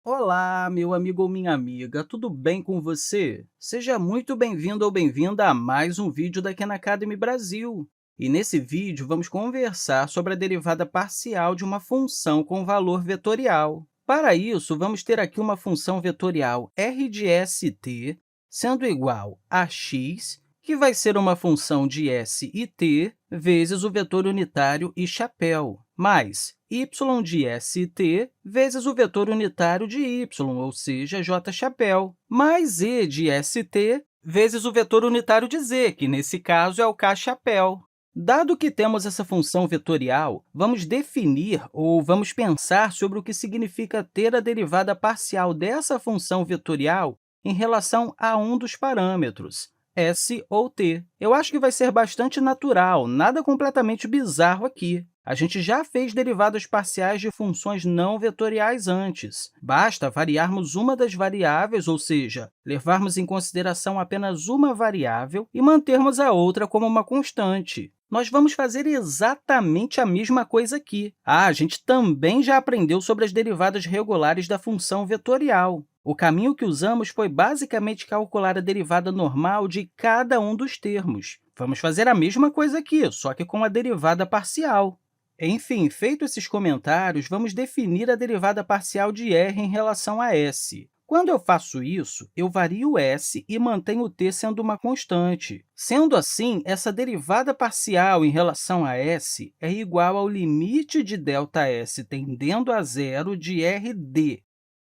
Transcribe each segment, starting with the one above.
Olá, meu amigo ou minha amiga, tudo bem com você? Seja muito bem-vindo ou bem-vinda a mais um vídeo da Khan Academy Brasil. E nesse vídeo, vamos conversar sobre a derivada parcial de uma função com valor vetorial. Para isso, vamos ter aqui uma função vetorial r de st sendo igual a x, que vai ser uma função de s e t, vezes o vetor unitário e chapéu, mais y de st vezes o vetor unitário de y, ou seja, j chapéu, mais e de st vezes o vetor unitário de z, que nesse caso é o k chapéu. Dado que temos essa função vetorial, vamos definir ou vamos pensar sobre o que significa ter a derivada parcial dessa função vetorial em relação a um dos parâmetros, s ou t. Eu acho que vai ser bastante natural, nada completamente bizarro aqui. A gente já fez derivadas parciais de funções não vetoriais antes. Basta variarmos uma das variáveis, ou seja, levarmos em consideração apenas uma variável e mantermos a outra como uma constante. Nós vamos fazer exatamente a mesma coisa aqui. A gente também já aprendeu sobre as derivadas regulares da função vetorial. O caminho que usamos foi basicamente calcular a derivada normal de cada um dos termos. Vamos fazer a mesma coisa aqui, só que com a derivada parcial. Enfim, feito esses comentários, vamos definir a derivada parcial de r em relação a s. Quando eu faço isso, eu vario s e mantenho o t sendo uma constante. Sendo assim, essa derivada parcial em relação a s é igual ao limite de ΔS tendendo a zero de r d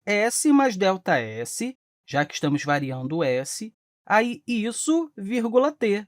s mais ΔS, já que estamos variando s, aí isso, vírgula t.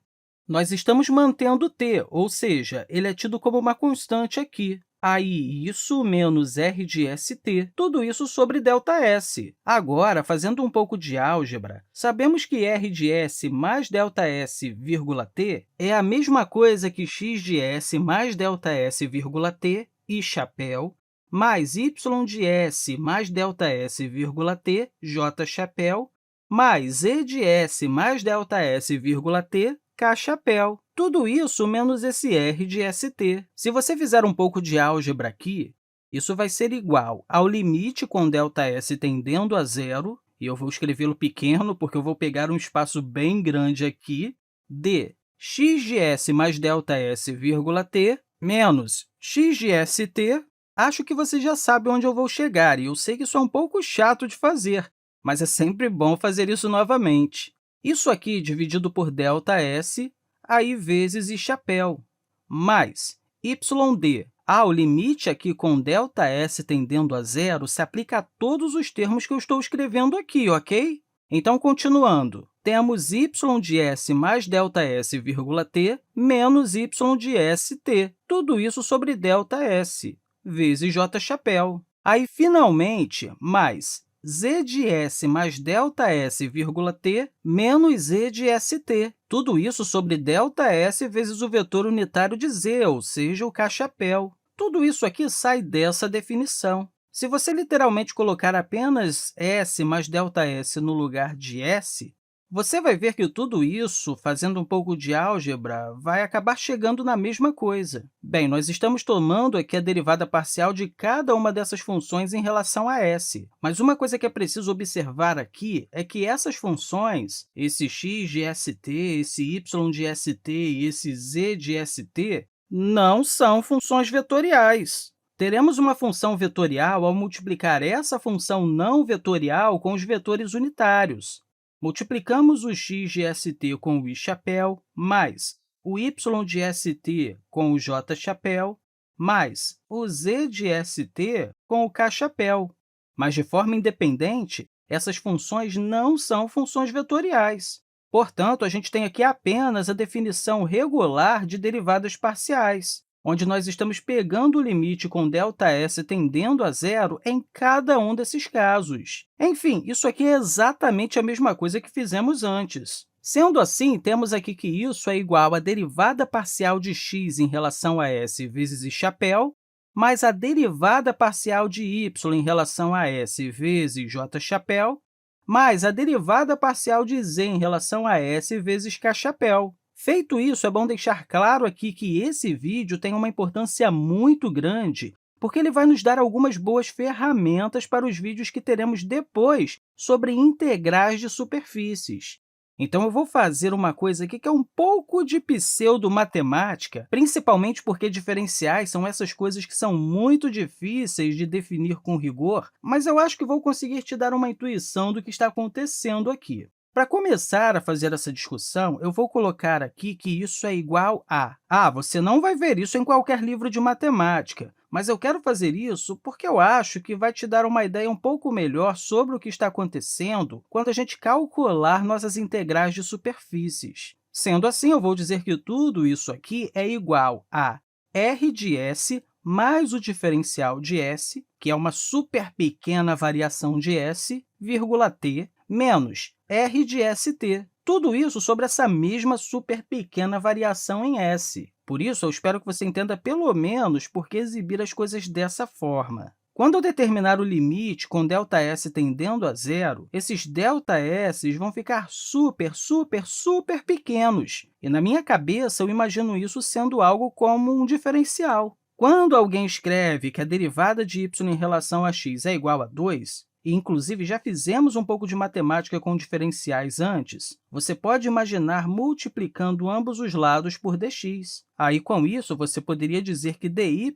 Nós estamos mantendo t, ou seja, ele é tido como uma constante aqui. Aí, isso menos r de st, tudo isso sobre ΔS. Agora, fazendo um pouco de álgebra, sabemos que r de s mais ΔS, vírgula t é a mesma coisa que x de s mais ΔS, vírgula t e chapéu, mais y de s mais ΔS, vírgula t, j chapéu, mais e de s mais ΔS, vírgula t, k chapéu. Tudo isso menos esse r de st. Se você fizer um pouco de álgebra aqui, isso vai ser igual ao limite com ΔS tendendo a zero, e eu vou escrevê-lo pequeno, porque eu vou pegar um espaço bem grande aqui, de x de s mais ΔS, vírgula t, menos x de st. Acho que você já sabe onde eu vou chegar, e eu sei que isso é um pouco chato de fazer, mas é sempre bom fazer isso novamente. Isso aqui dividido por ΔS, aí vezes e chapéu, mais yd. O limite aqui com ΔS tendendo a zero se aplica a todos os termos que eu estou escrevendo aqui, ok? Então, continuando, temos y de s mais ΔS, vírgula t, menos y de st, tudo isso sobre ΔS, vezes j chapéu. Aí, finalmente, mais z de s mais ΔS, vírgula t, menos e de st. Tudo isso sobre ΔS vezes o vetor unitário de z, ou seja, o k chapéu. Tudo isso aqui sai dessa definição. Se você literalmente colocar apenas s mais ΔS no lugar de s, você vai ver que tudo isso, fazendo um pouco de álgebra, vai acabar chegando na mesma coisa. Bem, nós estamos tomando aqui a derivada parcial de cada uma dessas funções em relação a s. Mas uma coisa que é preciso observar aqui é que essas funções, esse x de st, esse y de st e esse z de st, não são funções vetoriais. Teremos uma função vetorial ao multiplicar essa função não vetorial com os vetores unitários. Multiplicamos o x de st com o i chapéu, mais o y de st com o j chapéu, mais o z de st com o k chapéu. Mas, de forma independente, essas funções não são funções vetoriais. Portanto, a gente tem aqui apenas a definição regular de derivadas parciais, onde nós estamos pegando o limite com ΔS tendendo a zero em cada um desses casos. Enfim, isso aqui é exatamente a mesma coisa que fizemos antes. Sendo assim, temos aqui que isso é igual à derivada parcial de x em relação a s vezes i chapéu, mais a derivada parcial de y em relação a s vezes j chapéu, mais a derivada parcial de z em relação a s vezes k chapéu. Feito isso, é bom deixar claro aqui que esse vídeo tem uma importância muito grande porque ele vai nos dar algumas boas ferramentas para os vídeos que teremos depois sobre integrais de superfícies. Então, eu vou fazer uma coisa aqui que é um pouco de pseudo-matemática, principalmente porque diferenciais são essas coisas que são muito difíceis de definir com rigor, mas eu acho que vou conseguir te dar uma intuição do que está acontecendo aqui. Para começar a fazer essa discussão, eu vou colocar aqui que isso é igual a... você não vai ver isso em qualquer livro de matemática, mas eu quero fazer isso porque eu acho que vai te dar uma ideia um pouco melhor sobre o que está acontecendo quando a gente calcular nossas integrais de superfícies. Sendo assim, eu vou dizer que tudo isso aqui é igual a r de s mais o diferencial de s, que é uma super pequena variação de s, vírgula t, menos r de st. Tudo isso sobre essa mesma super pequena variação em s. Por isso, eu espero que você entenda pelo menos por que exibir as coisas dessa forma. Quando eu determinar o limite com ΔS tendendo a zero, esses ΔS vão ficar super, super, super pequenos. E, na minha cabeça, eu imagino isso sendo algo como um diferencial. Quando alguém escreve que a derivada de y em relação a x é igual a 2, e, inclusive, já fizemos um pouco de matemática com diferenciais antes, você pode imaginar multiplicando ambos os lados por dx. Aí, com isso, você poderia dizer que dy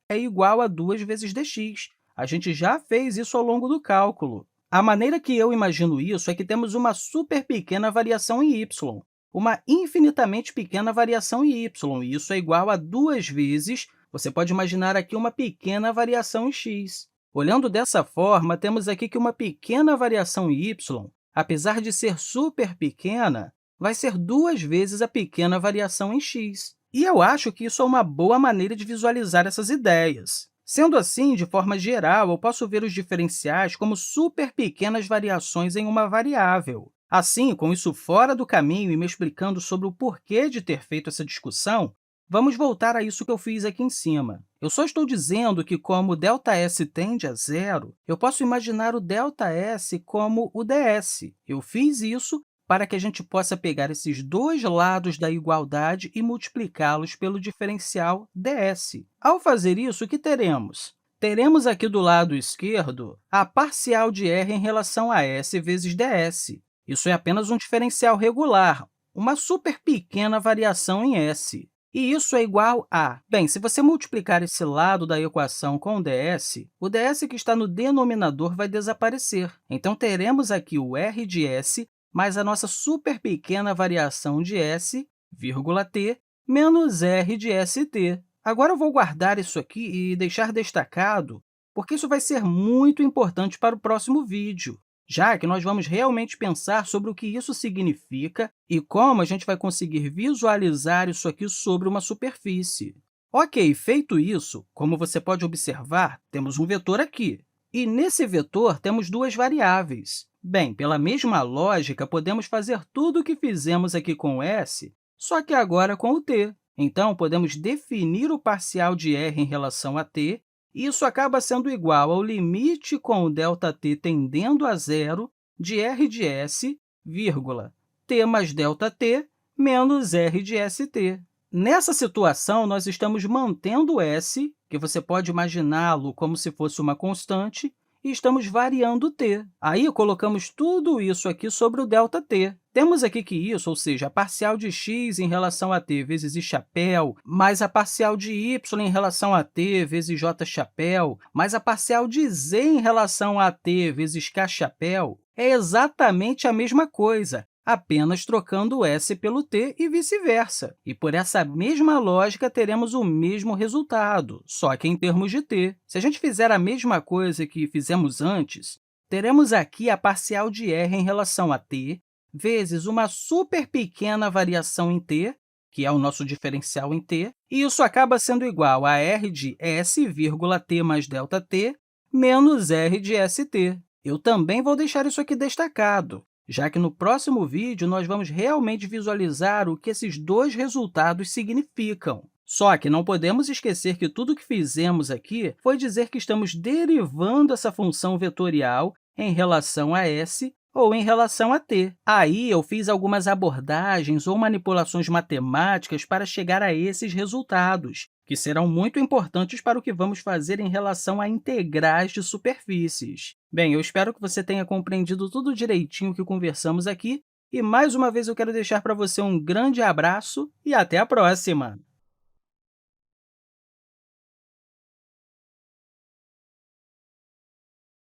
é igual a 2 vezes dx. A gente já fez isso ao longo do cálculo. A maneira que eu imagino isso é que temos uma super pequena variação em y, uma infinitamente pequena variação em y, e isso é igual a 2 vezes, você pode imaginar aqui uma pequena variação em x. Olhando dessa forma, temos aqui que uma pequena variação em y, apesar de ser super pequena, vai ser 2 vezes a pequena variação em x. E eu acho que isso é uma boa maneira de visualizar essas ideias. Sendo assim, de forma geral, eu posso ver os diferenciais como super pequenas variações em uma variável. Assim, com isso fora do caminho e me explicando sobre o porquê de ter feito essa discussão, vamos voltar a isso que eu fiz aqui em cima. Eu só estou dizendo que, como ΔS tende a zero, eu posso imaginar o ΔS como o ds. Eu fiz isso para que a gente possa pegar esses dois lados da igualdade e multiplicá-los pelo diferencial ds. Ao fazer isso, o que teremos? Teremos aqui do lado esquerdo a parcial de r em relação a s vezes ds. Isso é apenas um diferencial regular, uma super pequena variação em s. E isso é igual a... Bem, se você multiplicar esse lado da equação com o ds que está no denominador vai desaparecer. Então, teremos aqui o r de s mais a nossa super pequena variação de s, vírgula t, menos r de st. Agora, eu vou guardar isso aqui e deixar destacado, porque isso vai ser muito importante para o próximo vídeo, já que nós vamos realmente pensar sobre o que isso significa e como a gente vai conseguir visualizar isso aqui sobre uma superfície. Ok, feito isso, como você pode observar, temos um vetor aqui. E nesse vetor temos duas variáveis. Bem, pela mesma lógica, podemos fazer tudo o que fizemos aqui com s, só que agora com o t. Então, podemos definir o parcial de r em relação a t, e isso acaba sendo igual ao limite com o ΔT tendendo a zero de r de s, vírgula, t mais ΔT menos r de st. Nessa situação, nós estamos mantendo s, que você pode imaginá-lo como se fosse uma constante, e estamos variando t. Aí, colocamos tudo isso aqui sobre o ΔT. Temos aqui que isso, ou seja, a parcial de x em relação a t vezes i chapéu, mais a parcial de y em relação a t vezes j chapéu, mais a parcial de z em relação a t vezes k chapéu, é exatamente a mesma coisa, apenas trocando o s pelo t e vice-versa. E, por essa mesma lógica, teremos o mesmo resultado, só que em termos de t. Se a gente fizer a mesma coisa que fizemos antes, teremos aqui a parcial de r em relação a t, vezes uma super pequena variação em t, que é o nosso diferencial em t, e isso acaba sendo igual a r de s, vírgula, t mais ΔT, menos r de st. Eu também vou deixar isso aqui destacado, já que no próximo vídeo nós vamos realmente visualizar o que esses dois resultados significam. Só que não podemos esquecer que tudo o que fizemos aqui foi dizer que estamos derivando essa função vetorial em relação a s, ou em relação a t. Aí, eu fiz algumas abordagens ou manipulações matemáticas para chegar a esses resultados, que serão muito importantes para o que vamos fazer em relação a integrais de superfícies. Bem, eu espero que você tenha compreendido tudo direitinho que conversamos aqui, e mais uma vez eu quero deixar para você um grande abraço e até a próxima!